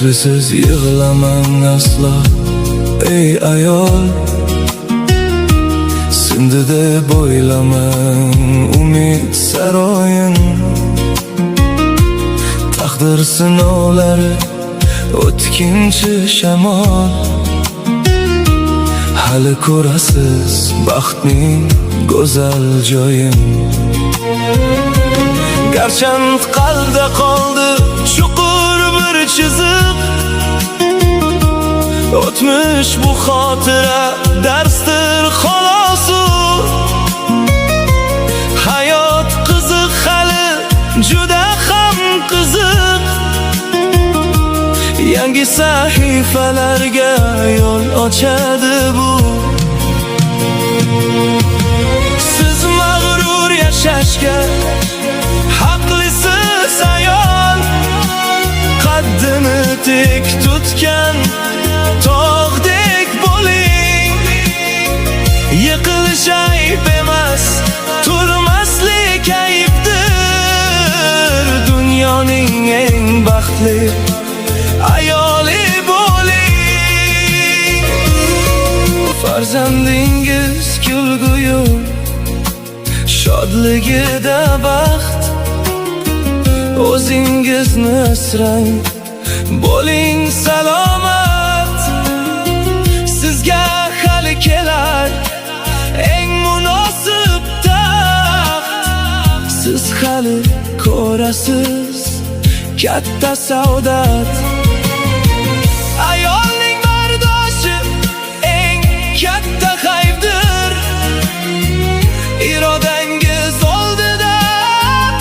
Kuchlisiz yig'lamang aslo ey ayol. Sindi deb o'ylamang umid saroyin. Taqdir sinovlari o'tkinchi shamol. Hali ko'rasiz baxtning go'zal joyin. Garchand qalbda qoldi chuqur bir chiziq. O'tmish bu xotira darsdir xolos. Hayot qiziq, hali juda ham qiziq. Yangi sahifalarga yo'l ochadi bu. Siz mag'rur yashashga haqlisiz ayol. Qaddini tik tutgan tog'dek bo'ling. Yiqilish ayb emas, turmaslik aybdir. Dunyoning eng baxtli ayoli bo'ling. Farzandingiz kulguyu, shodligida baxt. O'zingizni asrang, bo'ling salomat. Sizga hali kelar eng munosib taxt. Siz hali ko'rasiz katta savdat. Ayolning bardoshi eng katta g'aybdir. Irodangiz oldida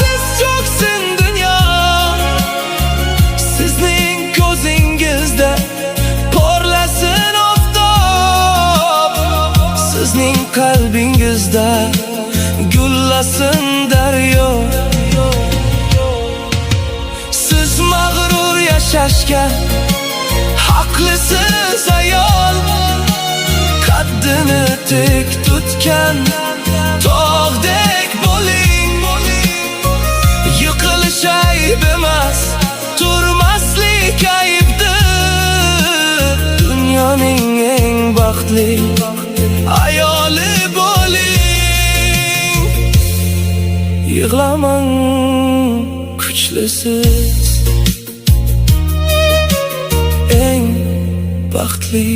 tiz cho'ksin dunyo. Sizning ko'zingizda porlasin oftob. Sizning qalbingizda gullasin daryo. Siz mag'rur yashashga haqlisiz ayol. Qaddini tik tutgan tog'dek bo'ling. Yiqilish ayb emas, turmaslik aybdir. Dunyoning eng baxtli ayoli bo'ling. Yig'lamang kuchlisiz eng baxtli